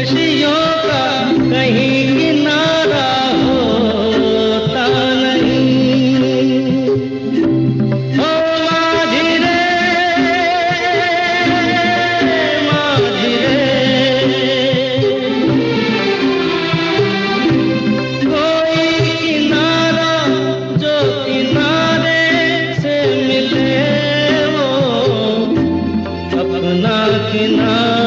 खुशियों का कहीं किनारा होता नहीं। ओ माझी रे, माझी रे, कोई किनारा जो किनारे से मिले वो अपना किनारा